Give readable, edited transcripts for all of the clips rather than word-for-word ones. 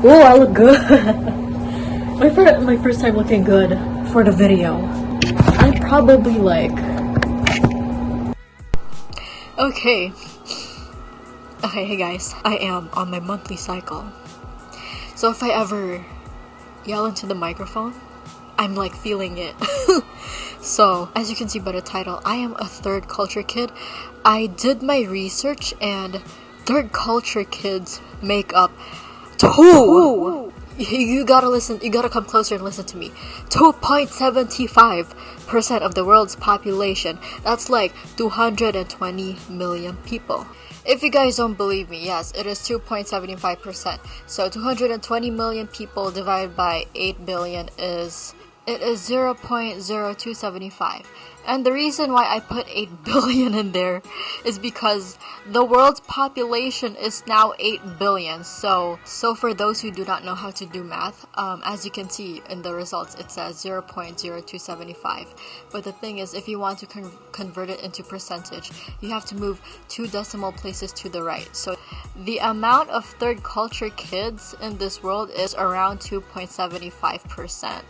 Oh, I look good. my first time looking good for the video. I'm probably like... Okay, hey guys, I am on my monthly cycle. So if I ever yell into the microphone, I'm like feeling it. So, as you can see by the title, I am a third culture kid. I did my research and third culture kids make up you gotta come closer and listen to me. 2.75% of the world's population. That's like 220 million people. If you guys don't believe me, yes, it is 2.75%. So 220 million people divided by 8 billion is 0.0275. And the reason why I put 8 billion in there is because the world's population is now 8 billion. So for those who do not know how to do math, as you can see in the results, it says 0.0275. But the thing is, if you want to convert it into percentage, you have to move 2 decimal places to the right. So the amount of third culture kids in this world is around 2.75%.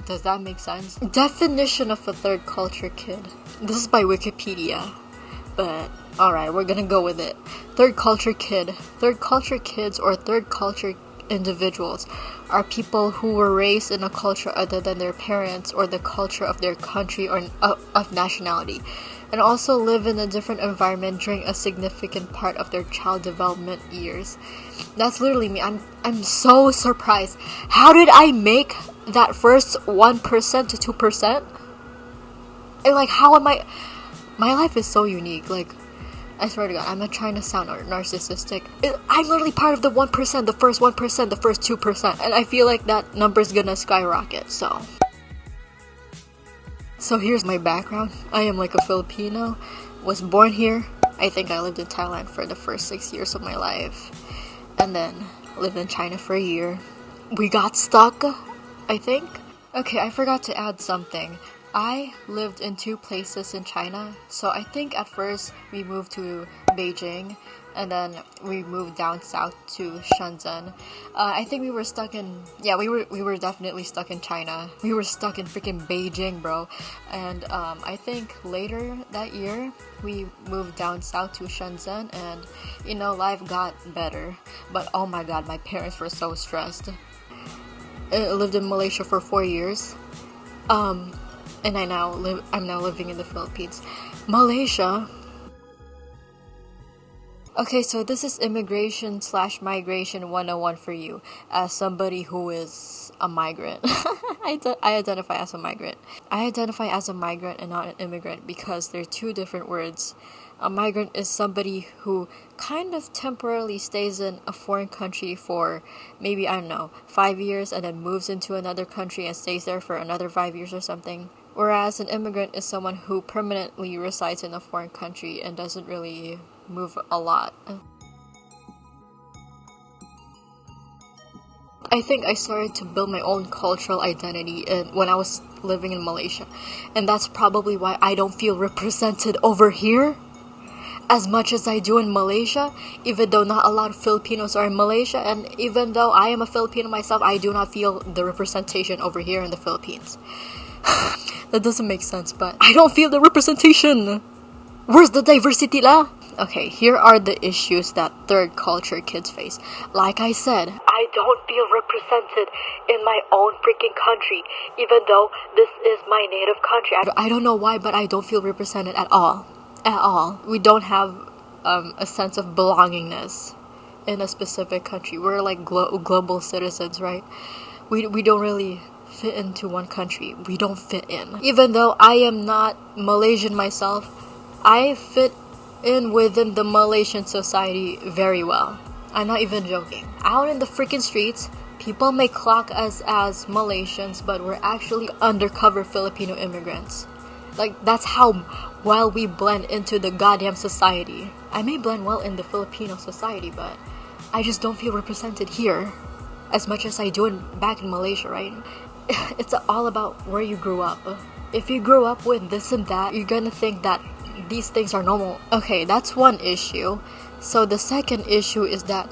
Does that make sense? Definition of a third culture kid. This is by Wikipedia. But, alright, we're gonna go with it. Third culture kid. Third culture kids or third culture individuals are people who were raised in a culture other than their parents or the culture of their country or of nationality, and also live in a different environment during a significant part of their child development years. That's literally me. I'm so surprised. How did I make that first 1% to 2%? And like, how am I? My life is so unique. Like, I swear to God, I'm not trying to sound narcissistic. I'm literally part of the 1%, the first 1%, the first 2%, and I feel like that number's gonna skyrocket. So here's my background. I am like a Filipino. Was born here. I think I lived in Thailand for the first 6 years of my life, and then lived in China for a year. We got stuck, I think. Okay, I forgot to add something. I lived in 2 places in China. So I think at first we moved to Beijing, and then we moved down south to Shenzhen. I think we were stuck in... Yeah, we were definitely stuck in China. We were stuck in freaking Beijing, bro. And I think later that year, we moved down south to Shenzhen, and, you know, life got better. But oh my God, my parents were so stressed. I lived in Malaysia for 4 years. And I'm now living in the Philippines. Malaysia. Okay, so this is immigration/migration 101 for you, as somebody who is a migrant. I identify as a migrant. I identify as a migrant and not an immigrant because they're 2 different words. A migrant is somebody who kind of temporarily stays in a foreign country for maybe, I don't know, 5 years and then moves into another country and stays there for another 5 years or something. Whereas an immigrant is someone who permanently resides in a foreign country and doesn't really move a lot. I think I started to build my own cultural identity when I was living in Malaysia. And that's probably why I don't feel represented over here as much as I do in Malaysia, even though not a lot of Filipinos are in Malaysia, and even though I am a Filipino myself, I do not feel the representation over here in the Philippines. That doesn't make sense, but I don't feel the representation. Where's the diversity lah? Okay, here are the issues that third culture kids face. Like I said, I don't feel represented in my own freaking country, even though this is my native country. I don't know why, but I don't feel represented at all. At all. We don't have a sense of belongingness in a specific country. We're like global citizens, right? We don't really fit into one country. We don't fit in. Even though I am not Malaysian myself, I fit in within the Malaysian society very well. I'm not even joking. Out in the freaking streets, people may clock us as Malaysians, but we're actually undercover Filipino immigrants. Like, that's how well we blend into the goddamn society. I may blend well in the Filipino society, but I just don't feel represented here as much as I do back in Malaysia, right? It's all about where you grew up. If you grew up with this and that, you're gonna think that these things are normal. Okay, that's one issue. So the second issue is that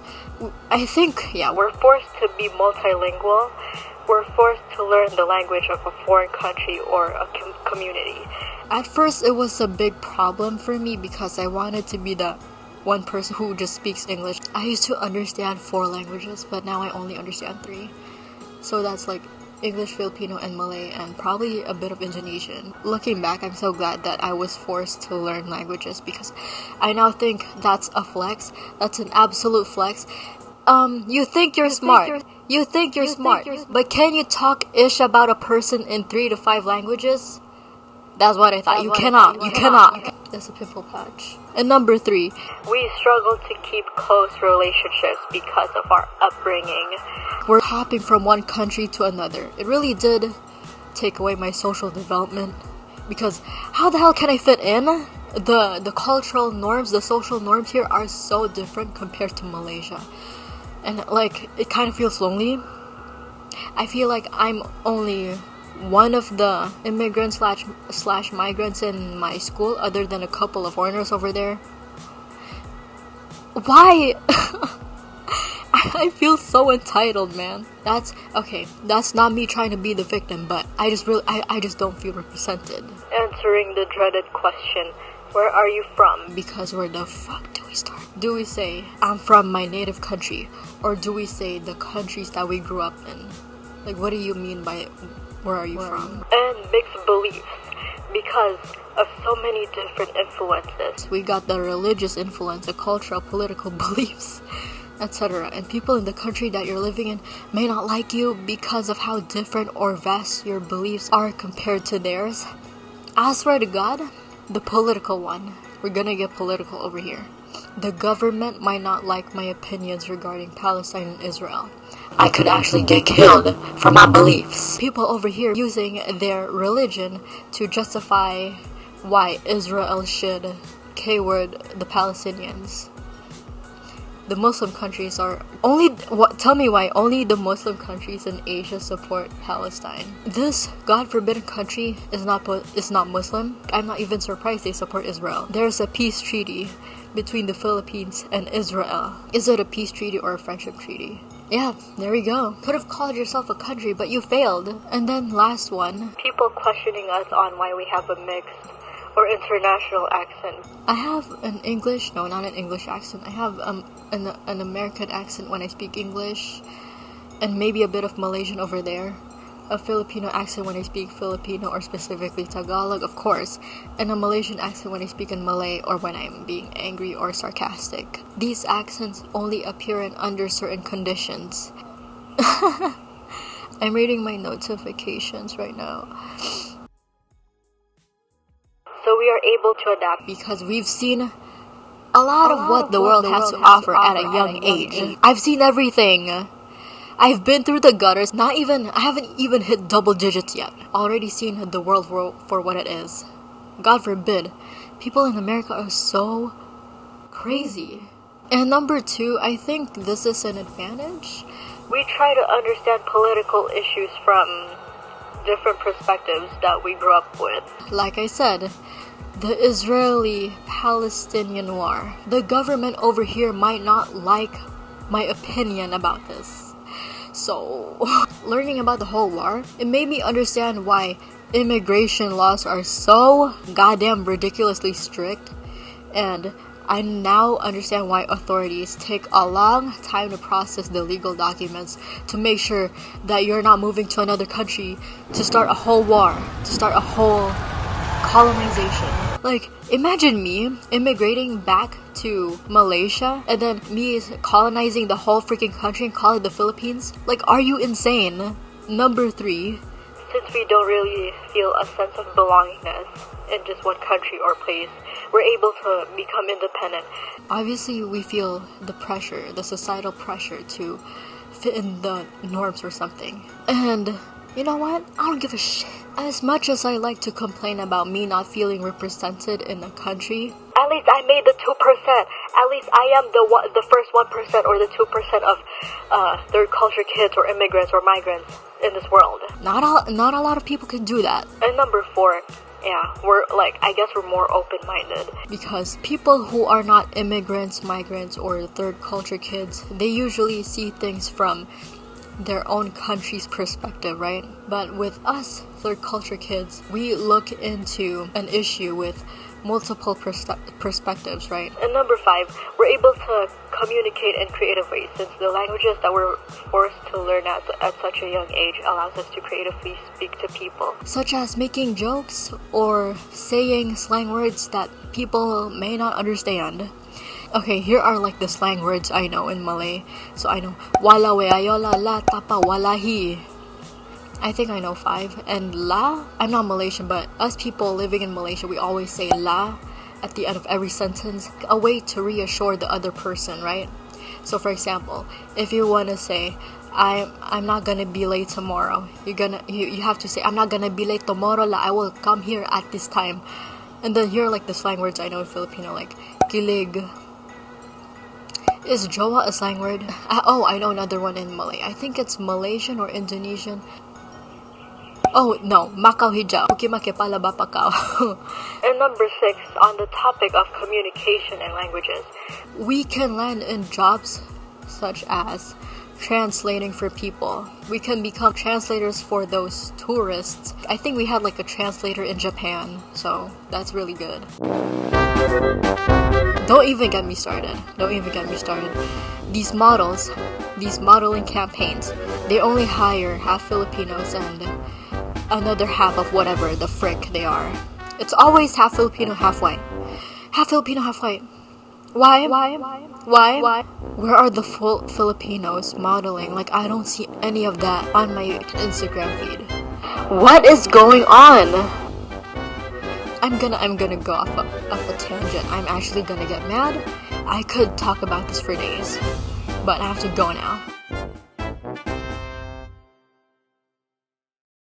I think, yeah, we're forced to be multilingual. We're forced to learn the language of a foreign country or a community. At first, it was a big problem for me because I wanted to be the one person who just speaks English. I used to understand 4 languages, but now I only understand 3. So that's like English, Filipino, and Malay, and probably a bit of Indonesian. Looking back, I'm so glad that I was forced to learn languages because I now think that's a flex. That's an absolute flex. You think you're smart. You think you're smart. But can you talk ish about a person in 3 to 5 languages? That's what I thought. You cannot. You cannot. That's a pimple patch. And number 3, we struggle to keep close relationships because of our upbringing. We're hopping from one country to another. It really did take away my social development because how the hell can I fit in? The cultural norms, the social norms here are so different compared to Malaysia. And like, it kind of feels lonely. I feel like I'm only one of the immigrants slash migrants in my school, other than a couple of foreigners over there. Why? I feel so entitled, man. That's okay. That's not me trying to be the victim, but I just don't feel represented. Answering the dreaded question, where are you from? Because where the fuck do we start? Do we say, I'm from my native country? Or do we say the countries that we grew up in? Like, what do you mean by where are you from? And mixed beliefs. Because of so many different influences. We got the religious influence, the cultural, political beliefs, etc. And people in the country that you're living in may not like you because of how different or vast your beliefs are compared to theirs. I swear to God, the political one. We're gonna get political over here. The government might not like my opinions regarding Palestine and Israel. I could actually get killed for my beliefs. People over here using their religion to justify why Israel should K-word the Palestinians. The Muslim countries are tell me why only the Muslim countries in Asia support Palestine. This God forbidden country is not Muslim. I'm not even surprised they support Israel. There's a peace treaty between the Philippines and Israel. Is it a peace treaty or a friendship treaty? Yeah, there we go. Could have called yourself a country, but you failed. And then last one. People questioning us on why we have a mixed or international accent. I have an English, no, not an English accent. I have an American accent when I speak English, and maybe a bit of Malaysian over there. A Filipino accent when I speak Filipino, or specifically Tagalog, of course, and a Malaysian accent when I speak in Malay or when I'm being angry or sarcastic. These accents only appear under certain conditions. I'm reading my notifications right now. So we are able to adapt because we've seen a lot of what the world has to offer at a young age. I've seen everything. I've been through the gutters. I haven't even hit double digits yet. Already seen the world for what it is. God forbid. People in America are so crazy. And number 2, I think this is an advantage. We try to understand political issues from different perspectives that we grew up with. Like I said, the Israeli-Palestinian war. The government over here might not like my opinion about this. So, learning about the whole war, it made me understand why immigration laws are so goddamn ridiculously strict, and I now understand why authorities take a long time to process the legal documents to make sure that you're not moving to another country to start a whole war, to start a whole colonization. Like, imagine me immigrating back to Malaysia and then me colonizing the whole freaking country and call it the Philippines. Like, are you insane? Number 3, since we don't really feel a sense of belongingness in just one country or place, we're able to become independent. Obviously, we feel the pressure, the societal pressure to fit in the norms or something. And you know what? I don't give a shit. As much as I like to complain about me not feeling represented in a country, at least I made the 2%. At least I am the first 1% or the 2% of third culture kids or immigrants or migrants in this world. Not a lot of people can do that. And number 4, Yeah, we're like, I guess we're more open-minded. Because people who are not immigrants, migrants, or third culture kids, they usually see things from their own country's perspective, right? But with us, third culture kids, we look into an issue with multiple perspectives, right? And number 5, we're able to communicate in creative ways, since the languages that we're forced to learn at such a young age allows us to creatively speak to people, such as making jokes or saying slang words that people may not understand. Okay, here are like the slang words I know in Malay. So I know wala we ayola la tapa walahi. I think I know 5. And la, I'm not Malaysian, but us people living in Malaysia, we always say la at the end of every sentence, a way to reassure the other person, right? So for example, if you want to say I'm not gonna be late tomorrow, you have to say I'm not gonna be late tomorrow, la, I will come here at this time. And then here are like the slang words I know in Filipino, like kilig. Is jowa a slang word? Oh, I know another one in Malay. I think it's Malaysian or Indonesian. Oh, no. Makaw hijau. Ukimake pala ba pakaw. And number 6, on the topic of communication and languages, we can land in jobs such as translating for people. We can become translators for those tourists. I think we had like a translator in Japan, so that's really good. Don't even get me started. These models, these modeling campaigns, they only hire half Filipinos and another half of whatever the frick they are. It's always half Filipino, half white. Half Filipino, half white. Why? Where are the full Filipinos modeling? Like, I don't see any of that on my Instagram feed. What is going on? I'm gonna go off a tangent. I'm actually gonna get mad. I could talk about this for days, but I have to go now.